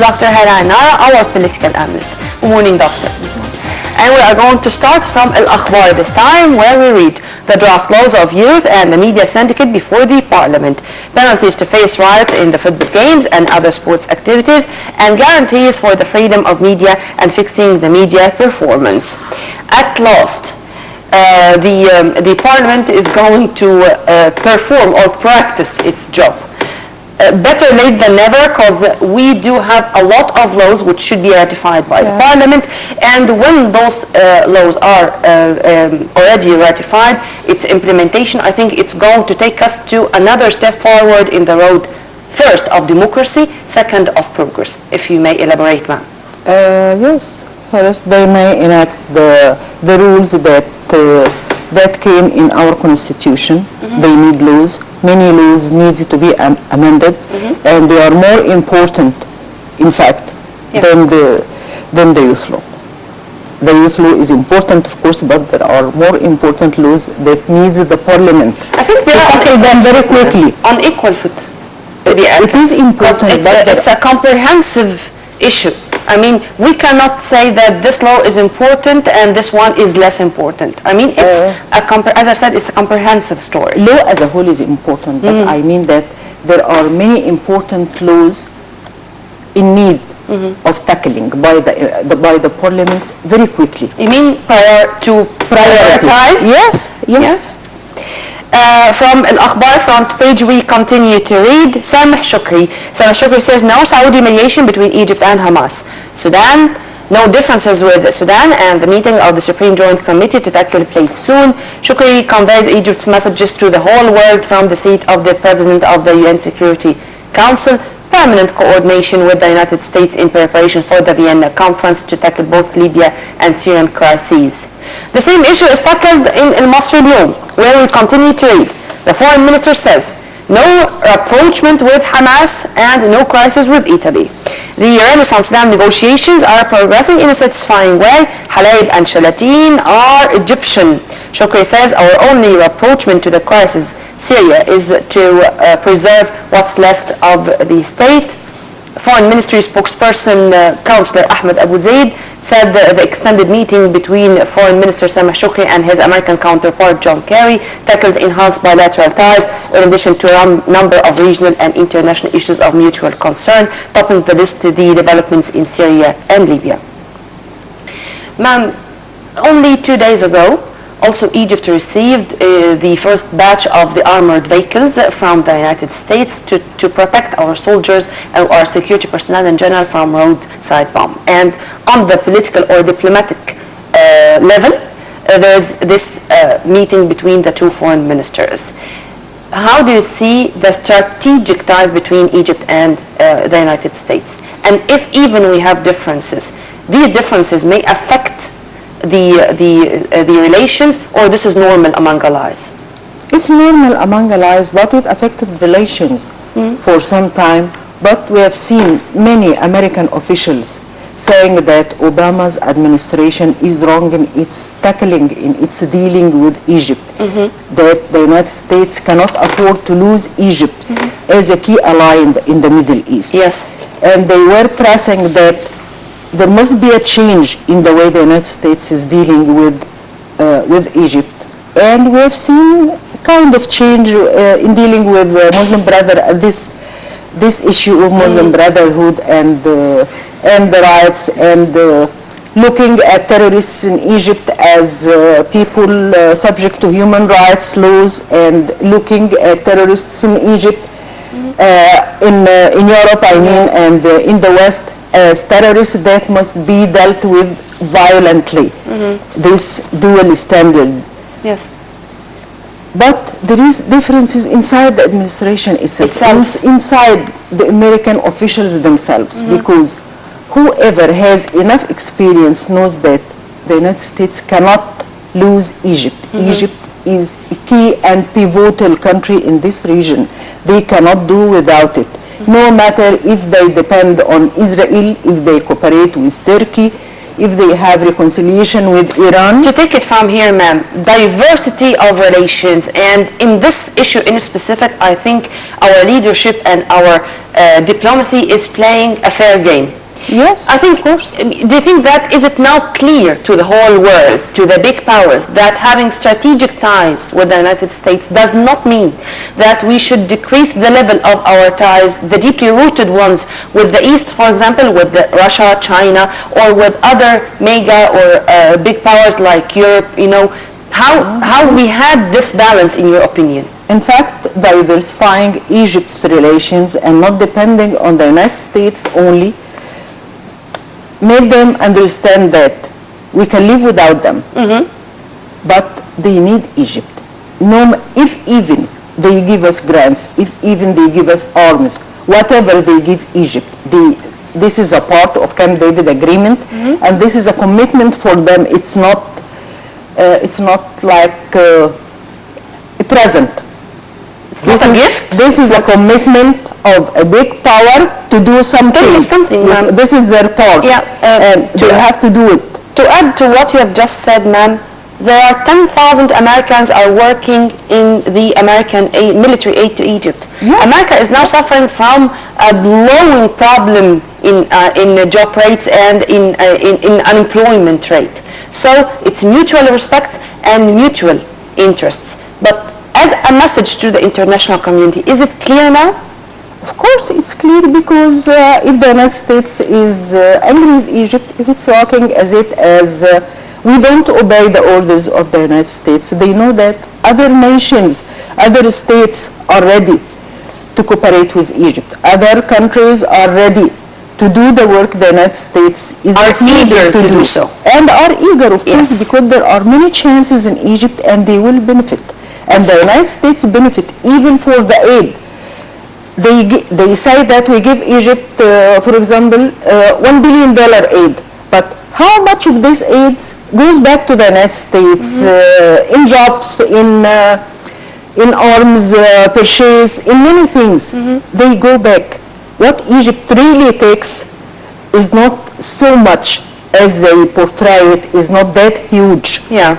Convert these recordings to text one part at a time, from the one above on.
Dr. Hala Enara, our political analyst. Good morning, doctor. And we are going to start from Al-Akhbar this time, where we read the draft laws of youth and the media syndicate before the parliament, penalties to face riots in the football games and other sports activities, and guarantees for the freedom of media and fixing the media performance. At last, the parliament is going to perform or practice its job. Better late than never, because we do have a lot of laws which should be ratified by the parliament, and when those laws are already ratified, its implementation, I think it's going to take us to another step forward in the road, first of democracy, second of progress. If you may elaborate, ma'am. Yes, first they may enact the rules that came in our constitution. They need laws. Many laws need to be amended, and they are more important, in fact, than the youth law. The youth law is important, of course, but there are more important laws that needs the parliament. I think they are tackle them very quickly. On equal foot. It is important, but it's a comprehensive issue. I mean, we cannot say that this law is important and this one is less important. I mean, it's as I said, it's a comprehensive story. Law as a whole is important, but I mean that there are many important laws in need of tackling by the parliament very quickly. You mean prioritize? Yes, yes. Yeah. From Al-Akhbar front page, we continue to read Sameh Shukri. Sameh Shukri says, no Saudi mediation between Egypt and Hamas. Sudan, no differences with Sudan, and the meeting of the Supreme Joint Committee to take place soon. Shukri conveys Egypt's messages to the whole world from the seat of the President of the UN Security Council. Permanent coordination with the United States in preparation for the Vienna conference to tackle both Libya and Syrian crises. The same issue is tackled in Al-Masri al-Yawm, where we continue to read. The foreign minister says, no rapprochement with Hamas and no crisis with Italy. The Renaissance Dam negotiations are progressing in a satisfying way. Halab and Shalatin are Egyptian. Shukri says our only rapprochement to the crisis Syria is to preserve what's left of the state. Foreign Ministry spokesperson Councillor Ahmed Abu Zaid said the extended meeting between Foreign Minister Sameh Shukri and his American counterpart John Kerry tackled enhanced bilateral ties in addition to a number of regional and international issues of mutual concern, topping the list the developments in Syria and Libya. Ma'am, only 2 days ago, also, Egypt received the first batch of the armored vehicles from the United States to protect our soldiers and our security personnel in general from roadside bomb. And on the political or diplomatic level, there's this meeting between the two foreign ministers. How do you see the strategic ties between Egypt and the United States? And if even we have differences, these differences may affect the relations, or this is normal among allies? It's normal among allies, but it affected relations for some time. But we have seen many American officials saying that Obama's administration is wrong in its tackling, in its dealing with Egypt, that the United States cannot afford to lose Egypt as a key ally in the Middle East. Yes. And they were pressing that there must be a change in the way the United States is dealing with Egypt. And we have seen kind of change in dealing with Muslim Brotherhood, this issue of Muslim Brotherhood and the rights, and looking at terrorists in Egypt as people subject to human rights laws, and looking at terrorists in Egypt, in Europe, I mean, and in the West, as terrorists that must be dealt with violently. This dual standard. Yes. But there is differences inside the administration itself. Inside the American officials themselves, because whoever has enough experience knows that the United States cannot lose Egypt. Egypt is a key and pivotal country in this region. They cannot do without it. No matter if they depend on Israel, if they cooperate with Turkey, if they have reconciliation with Iran. To take it from here, ma'am, diversity of relations, and in this issue in specific, I think our leadership and our diplomacy is playing a fair game. Yes, I think, of course. do you think that, is it now clear to the whole world, to the big powers, that having strategic ties with the United States does not mean that we should decrease the level of our ties, the deeply rooted ones with the East, for example, with Russia, China, or with other mega or big powers like Europe, you know, how we had this balance in your opinion? In fact, diversifying Egypt's relations and not depending on the United States only made them understand that we can live without them, but they need Egypt. If even they give us grants, if even they give us arms, whatever they give Egypt, this is a part of Camp David agreement, and this is a commitment for them. It's not like a present. It's not a gift. This is a commitment of a big power to do something. Ma'am. This is their part, and they have to do it. To add to what you have just said, ma'am, there are 10,000 Americans are working in the American military aid to Egypt. Yes. America is now suffering from a growing problem in job rates and in unemployment rate. So it's mutual respect and mutual interests. But as a message to the international community, is it clear now? Of course, it's clear, because if the United States is angry with Egypt, if it's looking at it as we don't obey the orders of the United States, they know that other nations, other states are ready to cooperate with Egypt. Other countries are ready to do the work the United States is eager to do so. And are eager, of course, because there are many chances in Egypt and they will benefit. And the United States benefit even for the aid. They say that we give Egypt, for example, $1 billion aid. But how much of this aid goes back to the United States in jobs, in arms purchase, in many things? They go back. What Egypt really takes is not so much as they portray it, is not that huge. Yeah,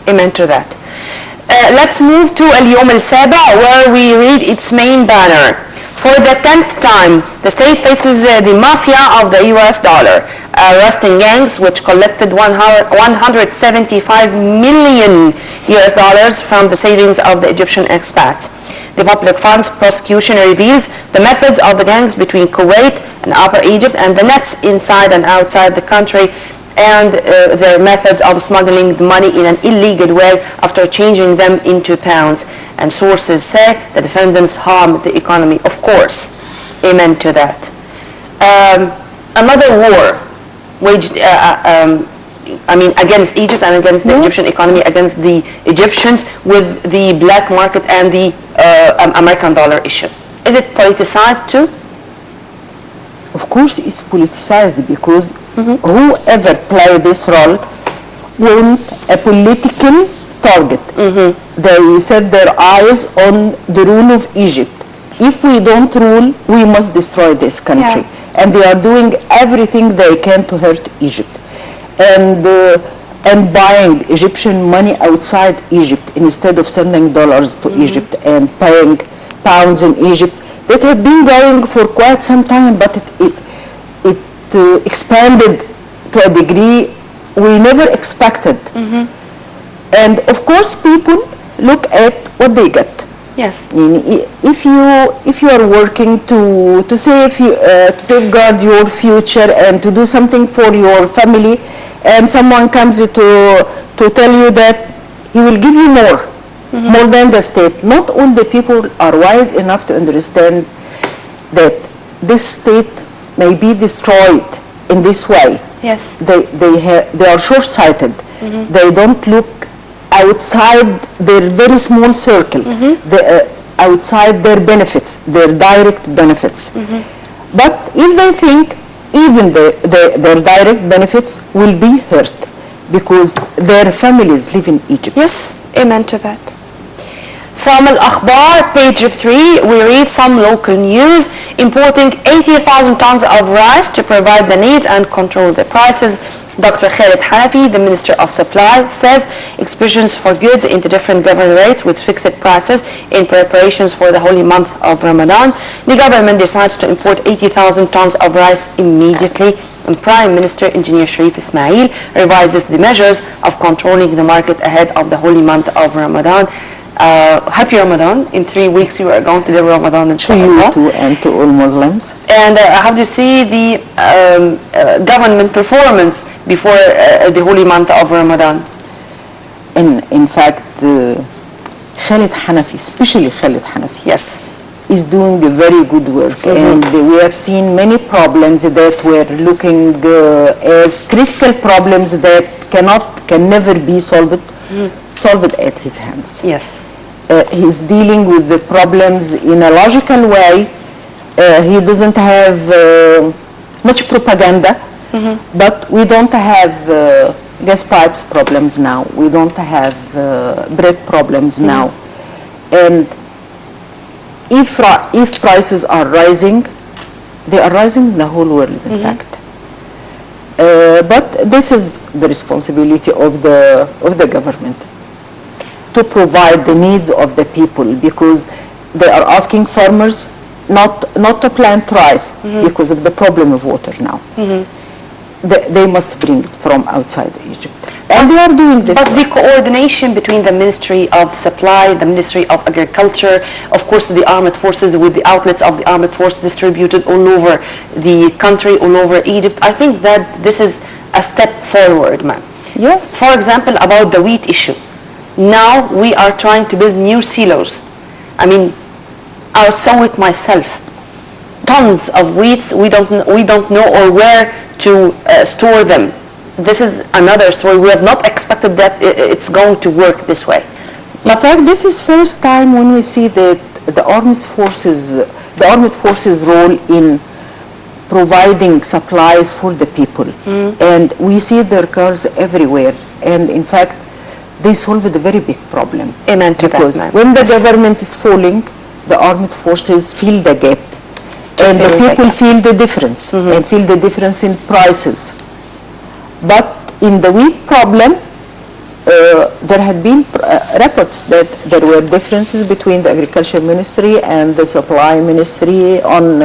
amen to that. Let's move to Al-Yom Al-Saba, where we read its main banner. For the 10th time, the state faces the mafia of the US dollar, arresting gangs which collected $175 million from the savings of the Egyptian expats. The public funds prosecution reveals the methods of the gangs between Kuwait and Upper Egypt and the nets inside and outside the country, and their methods of smuggling the money in an illegal way after changing them into pounds. And sources say the defendants harm the economy. Of course, amen to that. Another war waged, against Egypt and against the Egyptian economy, against the Egyptians, with the black market and the American dollar issue. Is it politicized too? Of course it's politicized, because whoever play this role want a political target. They set their eyes on the rule of Egypt. If we don't rule, we must destroy this country. Yeah. And they are doing everything they can to hurt Egypt. And buying Egyptian money outside Egypt instead of sending dollars to Egypt and paying pounds in Egypt. That have been going for quite some time, but it expanded to a degree we never expected. And of course, people look at what they get. Yes. If you are working to safeguard your future and to do something for your family, and someone comes to tell you that he will give you more than the state. Not all the people are wise enough to understand that this state may be destroyed in this way. Yes. They are short-sighted. They don't look outside their very small circle, outside their benefits, their direct benefits. But if they think even their direct benefits will be hurt because their families live in Egypt. Yes, amen to that. From Al-Akhbar, page 3, we read some local news. Importing 80,000 tons of rice to provide the needs and control the prices. Dr. Khalid Hanafi, the Minister of Supply, says expeditions for goods into different government rates with fixed prices in preparations for the holy month of Ramadan. The government decides to import 80,000 tons of rice immediately, and Prime Minister Engineer Sharif Ismail revises the measures of controlling the market ahead of the holy month of Ramadan. Happy Ramadan. In 3 weeks you are going to do Ramadan, inshallah. To you too, and to all Muslims. And how do you see the government performance before the holy month of Ramadan? In fact, Khalid Hanafi, especially Khalid Hanafi, Yes. is doing a very good work, and we have seen many problems that were looking as critical problems that can never be solved at his hands. Yes. He's dealing with the problems in a logical way. He doesn't have much propaganda, but we don't have gas pipes problems now. We don't have bread problems now. And if prices are rising, they are rising in the whole world, in fact. But this is the responsibility of the government to provide the needs of the people, because they are asking farmers not to plant rice because of the problem of water now. They must bring it from outside Egypt. And they are doing this. But the coordination between the Ministry of Supply, the Ministry of Agriculture, of course the armed forces, with the outlets of the armed force distributed all over the country, all over Egypt, I think that this is a step forward, ma'am. Yes. For example, about the wheat issue. Now we are trying to build new silos. I mean, I saw it myself. Tons of wheats, we don't know or where to store them. This is another story. We have not expected that it's going to work this way. In fact, this is first time when we see that the armed forces role in providing supplies for the people. And we see their cars everywhere. And in fact, they solved a very big problem. Amen to that, because ma'am. when the Yes. government is falling, the armed forces feel the gap. And the fill the people gap. feel the difference, and feel the difference in prices. But in the wheat problem, there had been reports that there were differences between the Agriculture Ministry and the Supply Ministry on...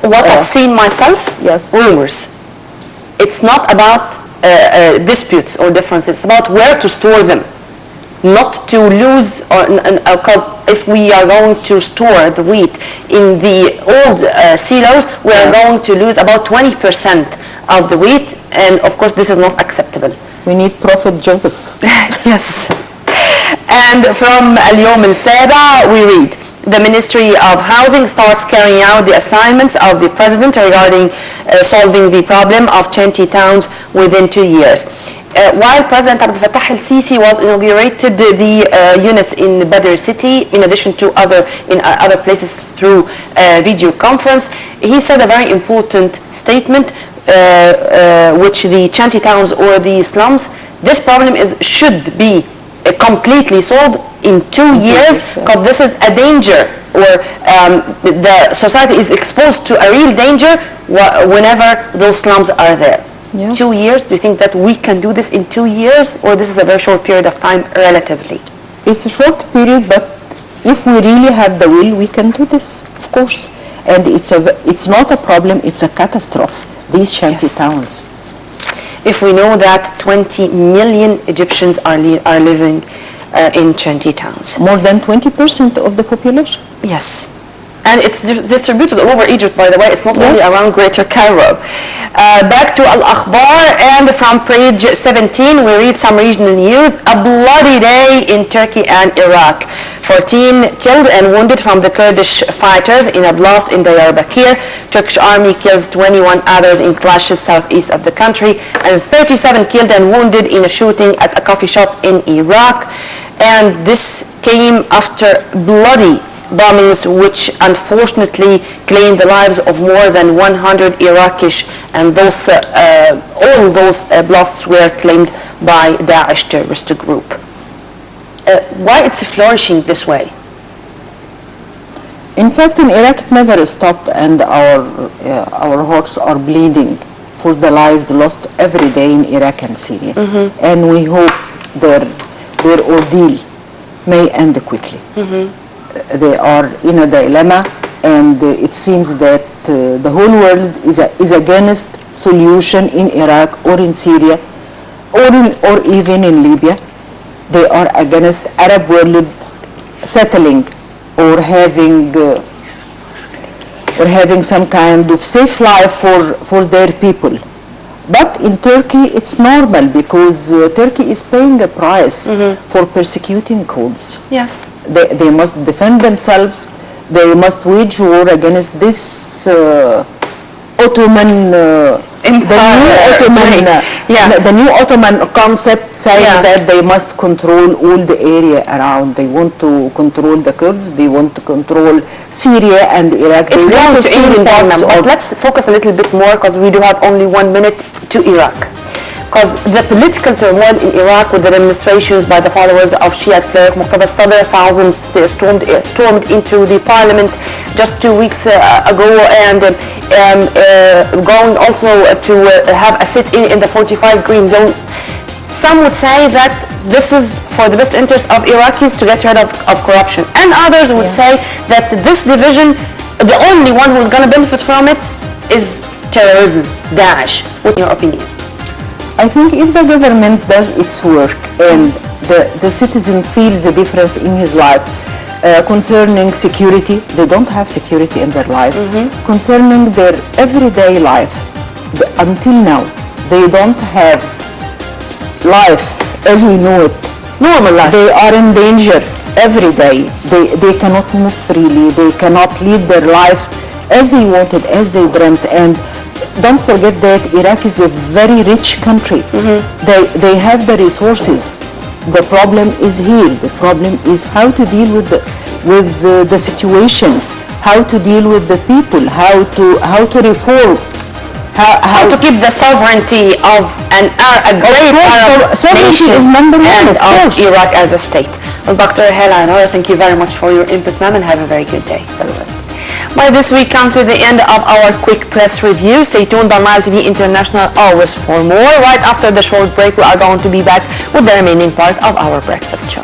What I've seen myself, Yes. rumors. It's not about disputes or differences. It's about where to store them. Not to lose, because if we are going to store the wheat in the old silos, we are Yes. going to lose about 20% of the wheat, and of course this is not acceptable. We need Prophet Joseph. Yes. And from Al-Yawm Al-Saba, we read, the Ministry of Housing starts carrying out the assignments of the President regarding solving the problem of 20 towns within 2 years. While President Abdel Fattah al-Sisi was inaugurated the units in Badr City, in addition to other places through video conference, he said a very important statement, which the shanty towns or the slums, this problem should be completely solved in 2 years, because this is a danger, or the society is exposed to a real danger whenever those slums are there. Yes. 2 years, do you think that we can do this in 2 years, or this is a very short period of time relatively? It's a short period, but if we really have the will, we can do this, of course. And it's not a problem, it's a catastrophe, these shanty Yes. towns. If we know that 20 million Egyptians are living in shanty towns. More than 20% of the population. Yes. And it's distributed all over Egypt, by the way. It's not only Yes. around Greater Cairo. Back to Al-Akhbar, and from page 17, we read some regional news. A bloody day in Turkey and Iraq. 14 killed and wounded from the Kurdish fighters in a blast in Diyarbakir. Turkish army kills 21 others in clashes southeast of the country, and 37 killed and wounded in a shooting at a coffee shop in Iraq. And this came after bloody bombings which unfortunately claimed the lives of more than 100 Iraqis, and all those blasts were claimed by Daesh terrorist group. why it's flourishing this way? In fact, in Iraq, it never stopped, and our hearts are bleeding for the lives lost every day in Iraq and Syria. And we hope their ordeal may end quickly. They are in a dilemma, and it seems that the whole world is against solution in Iraq or in Syria or even in Libya. They are against Arab world settling or having some kind of safe life for their people. But in Turkey, it's normal because Turkey is paying a price for persecuting Kurds. Yes. They must defend themselves. They must wage war against this Ottoman the new Ottoman concept saying that they must control all the area around. They want to control the Kurds. They want to control Syria and Iraq. It's going to end in that, but let's focus a little bit more, because we do have only 1 minute, to Iraq. Because the political turmoil in Iraq with the demonstrations by the followers of Shiite cleric Muqtada al-Sadr, thousands stormed into the parliament just 2 weeks ago, and going also to have a sit-in in the 45 green zone. Some would say that this is for the best interest of Iraqis to get rid of corruption, and others would say that this division, the only one who's going to benefit from it is terrorism, Daesh. What's your opinion? I think if the government does its work and the citizen feels the difference in his life concerning security, they don't have security in their life. Concerning their everyday life, until now, they don't have life as we know it. Normal life. They are in danger every day. They cannot move freely. They cannot lead their life as they wanted, as they dreamt. And don't forget that Iraq is a very rich country. They have the resources. The problem is here. The problem is how to deal with the situation, how to deal with the people, how to reform, how to keep the sovereignty of a great Arab nation is number one, and of Iraq as a state. Well, Dr. Hala and Enara, thank you very much for your input, ma'am, and have a very good day. By this, we come to the end of our quick press review. Stay tuned on Nile TV International always for more. Right after the short break, we are going to be back with the remaining part of our breakfast show.